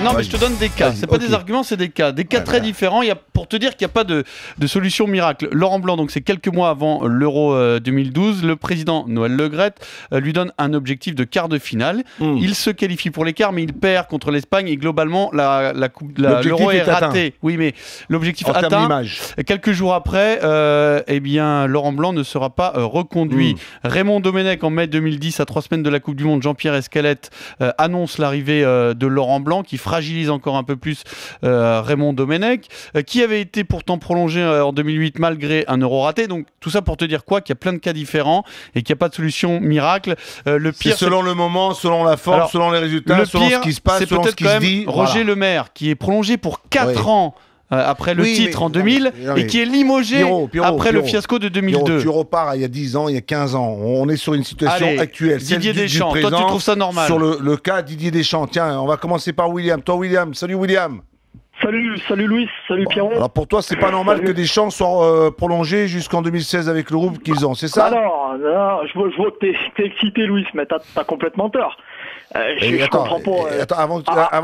Non, mais je te donne des cas. C'est pas des arguments, c'est des cas. Des cas très différents. Pour te dire qu'il n'y a pas de solution miracle. Laurent Blanc, donc c'est quelques mois avant l'Euro 2012, le président Noël Le Graët lui donne un objectif de quart de finale. Il se qualifie pour les quarts, mais il perd contre l'Espagne et globalement l'Euro est raté. Oui, mais l'objectif atteint. Quelques jours après, eh bien, Laurent Blanc ne sera pas reconduit. Raymond Domenech, en mai 2010, à 3 semaines de la Coupe du Monde, Jean-Pierre Escalette annonce l'arrivée de Laurent Blanc, qui fragilise encore un peu plus Raymond Domenech, qui avait été pourtant prolongé en 2008 malgré un Euro raté. Donc tout ça pour te dire quoi, qu'il y a plein de cas différents et qu'il n'y a pas de solution miracle. Le pire, c'est selon le moment, selon la forme, selon les résultats, selon ce qui se passe, selon ce qui se dit. Roger Lemaire, qui est prolongé pour 4 ans après le titre en 2000 et qui est limogé après le fiasco de 2002. Tu repars il y a 10 ans, il y a 15 ans. On est sur une situation actuelle. Didier Deschamps, toi tu trouves ça normal? Sur le cas Didier Deschamps, tiens, on va commencer par William. Toi William, salut William. Salut Louis, salut Pierrot. Alors pour toi, c'est pas normal que Deschamps soit prolongé jusqu'en 2016 avec le groupe qu'ils ont, c'est ça? Non, je vois que t'es excité Louis, mais t'as complètement tort. Avant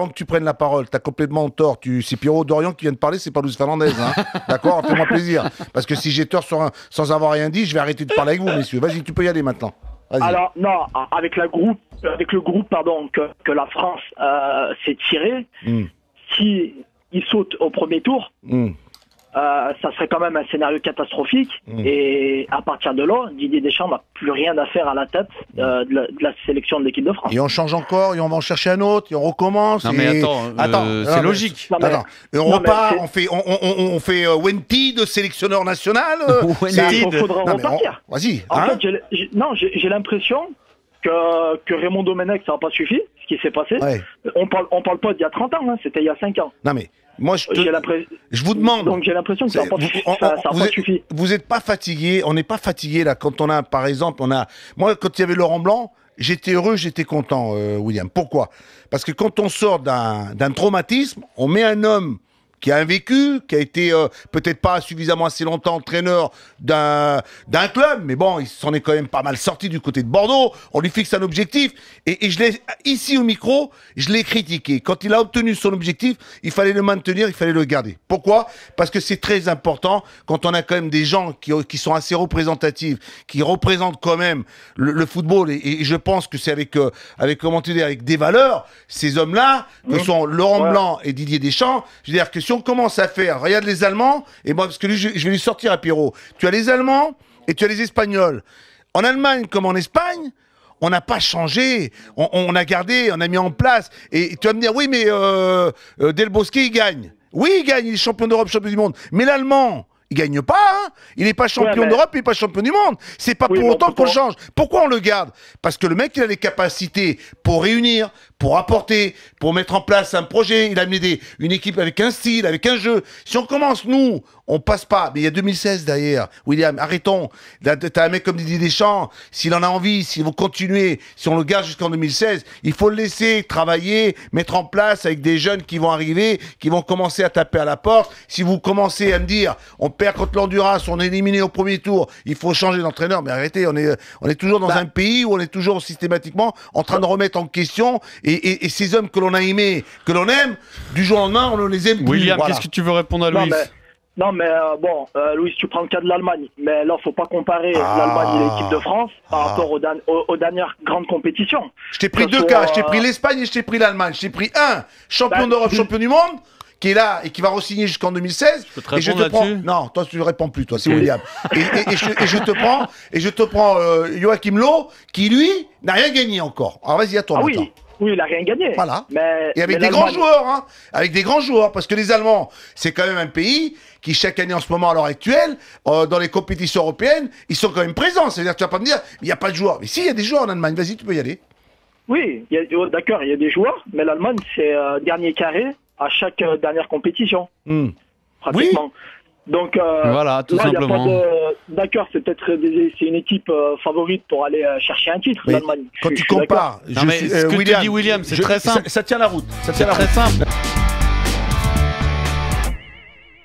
que tu prennes la parole, t'as complètement tort. C'est Pierrot Dorian qui vient de parler, c'est pas Luis Fernandez. Hein. D'accord, fais-moi plaisir. Parce que si j'ai tort sans avoir rien dit, je vais arrêter de parler avec vous, messieurs. Vas-y, tu peux y aller maintenant. Alors non, avec le groupe que la France s'est tiré, si il saute au premier tour, ça serait quand même un scénario catastrophique. Et à partir de là, Didier Deschamps n'a plus rien à faire à la tête de la sélection de l'équipe de France. Et on change encore, et on va en chercher un autre, et on recommence. Non mais attends, c'est logique. Et on repart, on fait Wenti de sélectionneur national. Il faudra repartir. Vas-y. En fait, j'ai l'impression que Raymond Domenech, ça n'a pas suffi, ce qui s'est passé. On parle pas d'il y a 30 ans, hein, c'était il y a 5 ans. Non mais, moi je vous demande... Donc j'ai l'impression que ça n'a pas suffi. Vous n'êtes pas fatigué, on n'est pas fatigué là, quand on a, par exemple, moi quand il y avait Laurent Blanc, j'étais heureux, j'étais content, William. Pourquoi? Parce que quand on sort d'un traumatisme, on met un homme qui a un vécu, qui a été peut-être pas suffisamment assez longtemps entraîneur d'un club, mais bon, il s'en est quand même pas mal sorti du côté de Bordeaux, on lui fixe un objectif, et je l'ai, ici au micro, je l'ai critiqué. Quand il a obtenu son objectif, il fallait le maintenir, il fallait le garder. Pourquoi? Parce que c'est très important, quand on a quand même des gens qui sont assez représentatifs, qui représentent quand même le football, et je pense que c'est avec des valeurs, ces hommes-là, que sont Laurent Blanc et Didier Deschamps, je veux dire que si on commence à faire, regarde les Allemands, et moi, parce que lui, je vais lui sortir à Pierrot, tu as les Allemands et tu as les Espagnols. En Allemagne comme en Espagne, on n'a pas changé, on a gardé, on a mis en place, et tu vas me dire, oui, mais Del Bosque, il gagne. Oui, il gagne, il est champion d'Europe, champion du monde, mais l'Allemand, il gagne pas, hein. Il n'est pas champion d'Europe, il n'est pas champion du monde. C'est pas pour autant qu'on change. Pourquoi on le garde? Parce que le mec, il a les capacités pour réunir, pour apporter, pour mettre en place un projet. Il a amené une équipe avec un style, avec un jeu. Si on commence, nous, on passe pas. Mais il y a 2016 derrière. William, arrêtons. T'as un mec comme Didier Deschamps, s'il en a envie, s'il veut continuer, si on le garde jusqu'en 2016, il faut le laisser travailler, mettre en place avec des jeunes qui vont arriver, qui vont commencer à taper à la porte. Si vous commencez à me dire, on perd contre l'Honduras, on est éliminé au premier tour, il faut changer d'entraîneur. Mais arrêtez, on est toujours dans un pays où on est toujours systématiquement en train de remettre en question. Et ces hommes que l'on a aimés, que l'on aime, du jour au lendemain, on ne les aime plus. William, qu'est-ce que tu veux répondre à Louis? Non, mais Louis, tu prends le cas de l'Allemagne. Mais là, faut pas comparer l'Allemagne et l'équipe de France par rapport aux dernières grandes compétitions. Je t'ai pris deux cas. Je t'ai pris l'Espagne et je t'ai pris l'Allemagne. Je t'ai pris un champion d'Europe, champion du monde, qui est là et qui va re-signer jusqu'en 2016. Et je te prends... Non, toi, tu ne réponds plus, toi, c'est William. Et je te prends Joachim Löw, qui, lui, n'a rien gagné encore. Alors, vas-y, à toi, maintenant. Oui, il n'a rien gagné. Voilà. Et avec des grands joueurs, hein. Avec des grands joueurs. Parce que les Allemands, c'est quand même un pays qui, chaque année en ce moment, à l'heure actuelle, dans les compétitions européennes, ils sont quand même présents. C'est-à-dire que tu vas pas me dire, il n'y a pas de joueurs. Mais si, il y a des joueurs en Allemagne. Vas-y, tu peux y aller. Oui, d'accord, il y a des joueurs. Mais l'Allemagne, c'est dernier carré à chaque dernière compétition. Pratiquement. Oui. Donc, voilà, tout simplement. D'accord, c'est une équipe favorite pour aller chercher un titre, l'Allemagne. Quand tu compares, ce que te dit William, c'est très simple. Ça tient la route. C'est très simple.